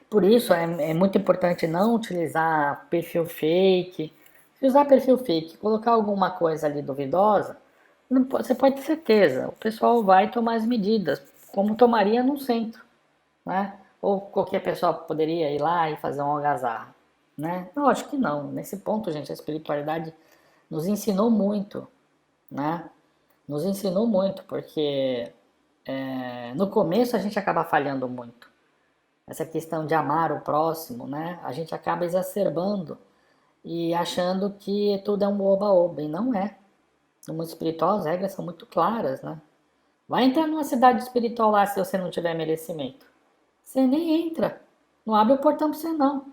Por isso é muito importante não utilizar perfil fake. Se usar perfil fake, colocar alguma coisa ali duvidosa, você pode ter certeza, o pessoal vai tomar as medidas, como tomaria no centro, né? Ou qualquer pessoa poderia ir lá e fazer um algazarra, né? Eu acho que não. Nesse ponto, gente, a espiritualidade nos ensinou muito, né? Nos ensinou muito, porque no começo a gente acaba falhando muito essa questão de amar o próximo, né? A gente acaba exacerbando e achando que tudo é um oba-oba, e não é. No mundo espiritual as regras são muito claras, né? Vai entrar numa cidade espiritual lá se você não tiver merecimento. Você nem entra. Não abre o portão pra você não.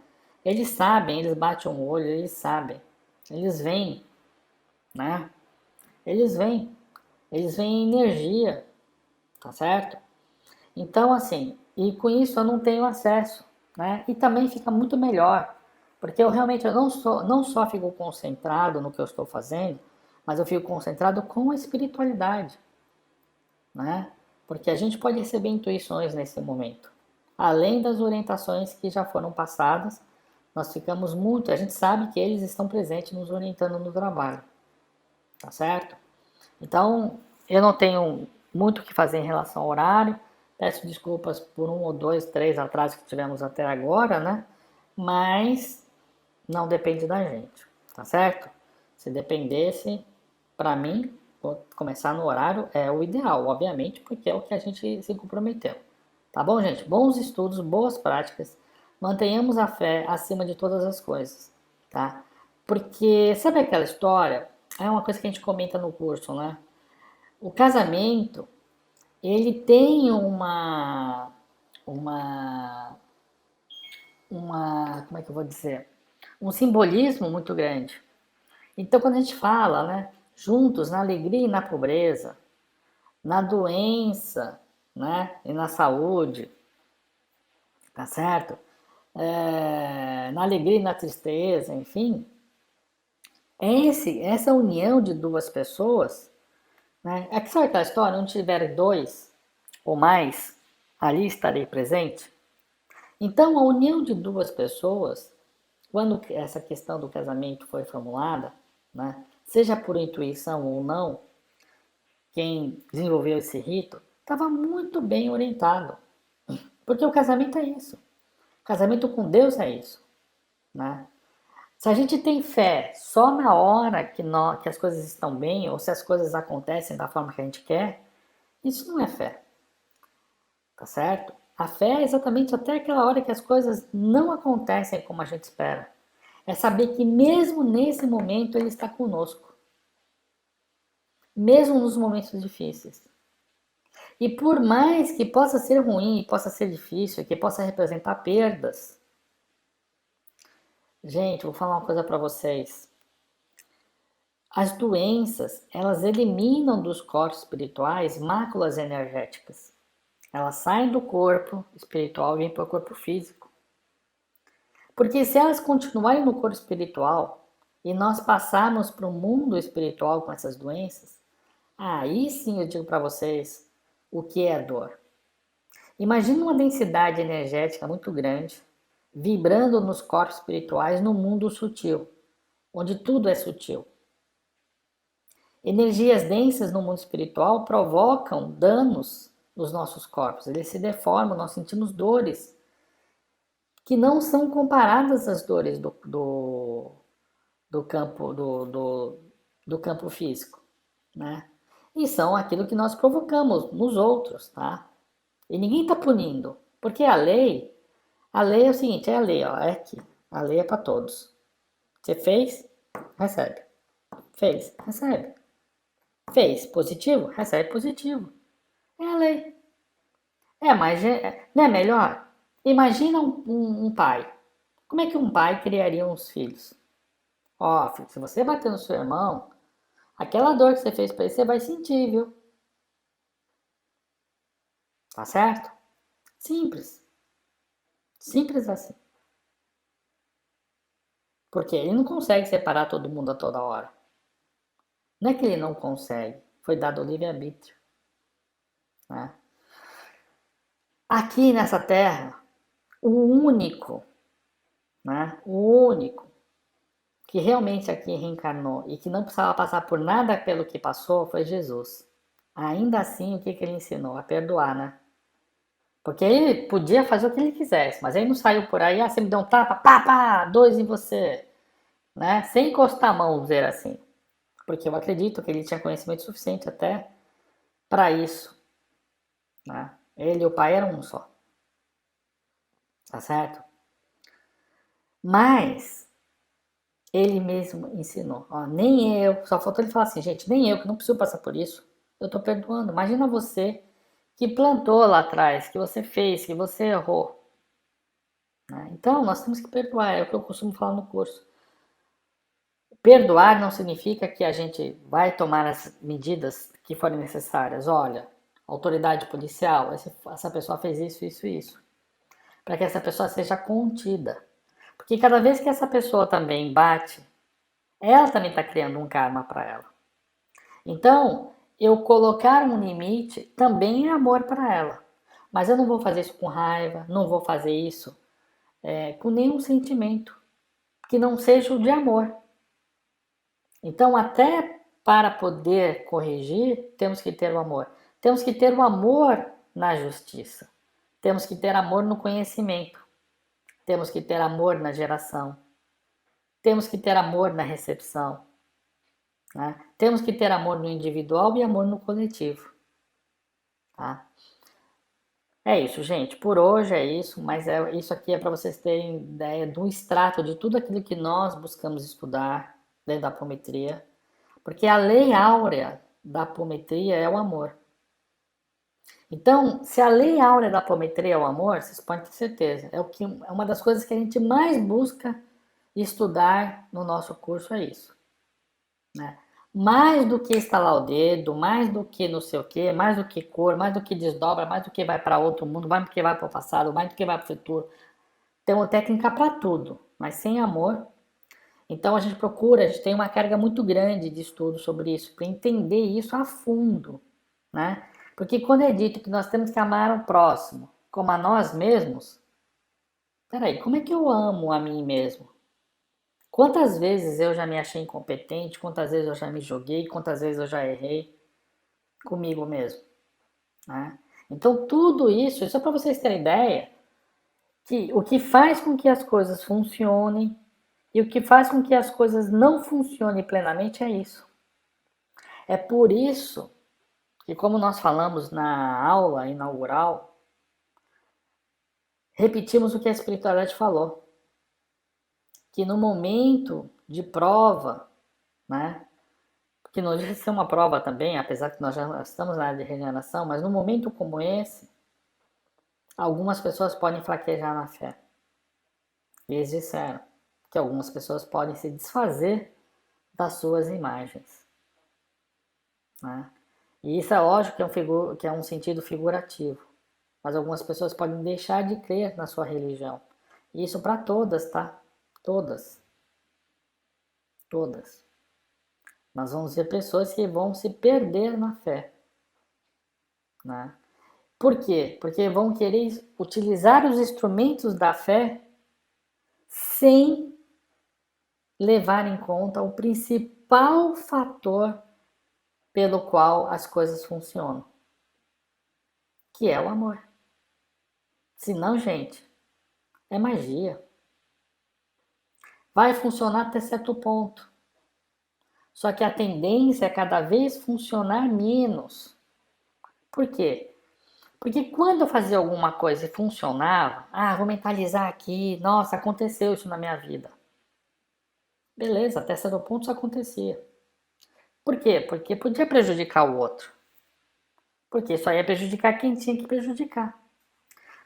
Eles sabem, eles batem o olho, eles sabem. Eles vêm, né? Eles vêm. Eles vêm em energia, tá certo? Então, assim, e com isso eu não tenho acesso, né? E também fica muito melhor, porque eu não só fico concentrado no que eu estou fazendo, mas eu fico concentrado com a espiritualidade, né? Porque a gente pode receber intuições nesse momento. Além das orientações que já foram passadas, nós ficamos muito, a gente sabe que eles estão presentes nos orientando no trabalho, tá certo? Então, eu não tenho muito o que fazer em relação ao horário. Peço desculpas por um ou dois, três atrasos que tivemos até agora, né? Mas não depende da gente, tá certo? Se dependesse, para mim, começar no horário é o ideal, obviamente, porque é o que a gente se comprometeu. Tá bom, gente? Bons estudos, boas práticas. Mantenhamos a fé acima de todas as coisas, tá? Porque sabe aquela história? É uma coisa que a gente comenta no curso, né? O casamento, ele tem uma, como é que eu vou dizer? Um simbolismo muito grande. Então, quando a gente fala, né, juntos na alegria e na pobreza, na doença, né, e na saúde, tá certo? Na alegria e na tristeza, enfim, essa união de duas pessoas, né? É que sabe aquela história, onde tiver dois ou mais, ali estarei presente. Então, a união de duas pessoas, quando essa questão do casamento foi formulada, né, seja por intuição ou não, quem desenvolveu esse rito estava muito bem orientado. Porque o casamento é isso. O casamento com Deus é isso. Né? Se a gente tem fé só na hora que as coisas estão bem, ou se as coisas acontecem da forma que a gente quer, isso não é fé. Tá certo? A fé é exatamente até aquela hora que as coisas não acontecem como a gente espera. É saber que mesmo nesse momento Ele está conosco. Mesmo nos momentos difíceis. E por mais que possa ser ruim, possa ser difícil, que possa representar perdas, gente, vou falar uma coisa para vocês. As doenças, elas eliminam dos corpos espirituais máculas energéticas. Elas saem do corpo espiritual e vêm para o corpo físico. Porque se elas continuarem no corpo espiritual e nós passarmos para o mundo espiritual com essas doenças, aí sim eu digo para vocês o que é dor. Imagina uma densidade energética muito grande, vibrando nos corpos espirituais no mundo sutil, onde tudo é sutil. Energias densas no mundo espiritual provocam danos nos nossos corpos, eles se deformam, nós sentimos dores que não são comparadas às dores do campo do campo físico, né? E são aquilo que nós provocamos nos outros, tá? E ninguém está punindo, porque a lei é o seguinte, é a lei, ó, é aqui. A lei é para todos. Você fez, recebe. Fez, recebe. Fez positivo, recebe positivo. É a lei. Mas não é melhor? Imagina um pai. Como é que um pai criaria uns filhos? Ó, filho, se você bater no seu irmão, aquela dor que você fez para ele, você vai sentir, viu? Tá certo? Simples. Simples assim. Porque ele não consegue separar todo mundo a toda hora. Não é que ele não consegue. Foi dado o livre-arbítrio. Né? Aqui nessa terra, o único, né? O único que realmente aqui reencarnou e que não precisava passar por nada pelo que passou foi Jesus. Ainda assim, o que ele ensinou? A perdoar, né? Porque ele podia fazer o que ele quisesse, mas ele não saiu por aí, você me deu um tapa, pá, pá, dois em você, né? Sem encostar a mão, vamos dizer assim. Porque eu acredito que ele tinha conhecimento suficiente até para isso, né? Ele e o pai eram um só, tá certo? Mas ele mesmo ensinou, ó, nem eu, só faltou ele falar assim, gente, nem eu que não preciso passar por isso, eu tô perdoando. Imagina você que plantou lá atrás, que você fez, que você errou, né? Então nós temos que perdoar, é o que eu costumo falar no curso. Perdoar não significa que a gente vai tomar as medidas que forem necessárias. Olha, autoridade policial, essa pessoa fez isso, isso, isso. Para que essa pessoa seja contida. Porque cada vez que essa pessoa também bate, ela também está criando um karma para ela. Então, eu colocar um limite também é amor para ela. Mas eu não vou fazer isso com raiva, não vou fazer isso com nenhum sentimento que não seja o de amor. Então, até para poder corrigir, temos que ter o amor. Temos que ter o amor na justiça. Temos que ter amor no conhecimento. Temos que ter amor na geração. Temos que ter amor na recepção. Né? Temos que ter amor no individual e amor no coletivo. Tá? É isso, gente. Por hoje é isso, mas isso aqui é para vocês terem ideia do extrato de tudo aquilo que nós buscamos estudar dentro da apometria. Porque a lei áurea da apometria é o amor. Então, se a lei áurea da apometria é o amor, vocês podem ter certeza. É uma das coisas que a gente mais busca estudar no nosso curso, é isso. Né? Mais do que estalar o dedo, mais do que não sei o que, mais do que cor, mais do que desdobra, mais do que vai para outro mundo, mais do que vai para o passado, mais do que vai para o futuro. Tem uma técnica para tudo, mas sem amor. Então a gente tem uma carga muito grande de estudo sobre isso, para entender isso a fundo. Né? Porque quando é dito que nós temos que amar o próximo como a nós mesmos, peraí, como é que eu amo a mim mesmo? Quantas vezes eu já me achei incompetente, quantas vezes eu já me joguei, quantas vezes eu já errei comigo mesmo. Né? Então tudo isso, só para vocês terem ideia, que o que faz com que as coisas funcionem e o que faz com que as coisas não funcionem plenamente é isso. É por isso que, como nós falamos na aula inaugural, repetimos o que a espiritualidade falou. Que no momento de prova, né? Que não deixa de ser uma prova também, apesar que nós já estamos na área de regeneração, mas num momento como esse, algumas pessoas podem fraquejar na fé. Eles disseram que algumas pessoas podem se desfazer das suas imagens. Né? E isso é lógico que é um sentido figurativo. Mas algumas pessoas podem deixar de crer na sua religião. E isso para todas, tá? Todas. Todas. Nós vamos ver pessoas que vão se perder na fé. Né? Por quê? Porque vão querer utilizar os instrumentos da fé sem levar em conta o principal fator pelo qual as coisas funcionam, que é o amor. Senão, gente, é magia. Vai funcionar até certo ponto. Só que a tendência é cada vez funcionar menos. Por quê? Porque quando eu fazia alguma coisa e funcionava, vou mentalizar aqui, nossa, aconteceu isso na minha vida. Beleza, até certo ponto isso acontecia. Por quê? Porque podia prejudicar o outro. Porque só ia prejudicar quem tinha que prejudicar.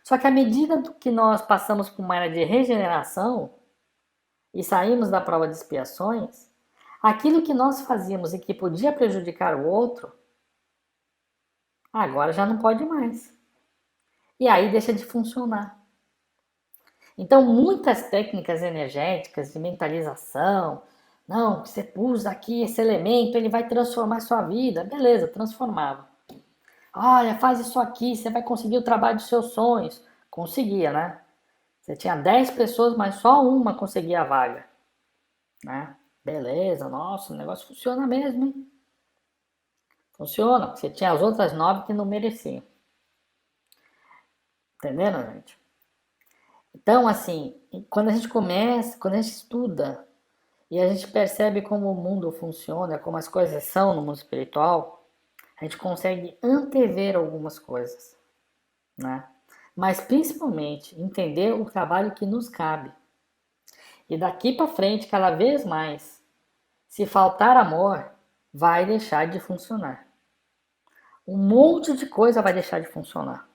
Só que à medida que nós passamos por uma era de regeneração e saímos da prova de expiações, aquilo que nós fazíamos e que podia prejudicar o outro, agora já não pode mais. E aí deixa de funcionar. Então, muitas técnicas energéticas de mentalização, não, você usa aqui esse elemento, ele vai transformar sua vida. Beleza, transformava. Olha, faz isso aqui, você vai conseguir o trabalho dos seus sonhos. Conseguia, né? Você tinha 10 pessoas, mas só uma conseguia a vaga. Né? Beleza, nossa, o negócio funciona mesmo, hein? Funciona. Você tinha as outras 9 que não mereciam. Entendendo, gente? Então, assim, quando a gente começa, quando a gente estuda e a gente percebe como o mundo funciona, como as coisas são no mundo espiritual, a gente consegue antever algumas coisas, né? Mas principalmente entender o trabalho que nos cabe. E daqui para frente, cada vez mais, se faltar amor, vai deixar de funcionar. Um monte de coisa vai deixar de funcionar.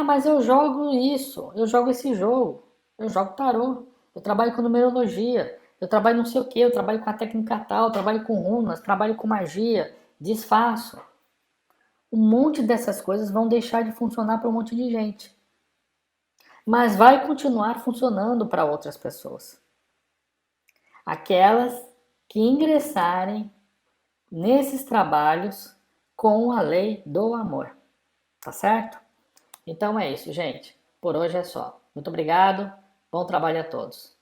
Mas eu jogo isso, eu jogo esse jogo, eu jogo tarô, eu trabalho com numerologia, eu trabalho não sei o que, eu trabalho com a técnica tal, eu trabalho com runas, trabalho com magia, desfaço. Um monte dessas coisas vão deixar de funcionar para um monte de gente. Mas vai continuar funcionando para outras pessoas. Aquelas que ingressarem nesses trabalhos com a lei do amor. Tá certo? Então é isso, gente. Por hoje é só. Muito obrigado. Bom trabalho a todos.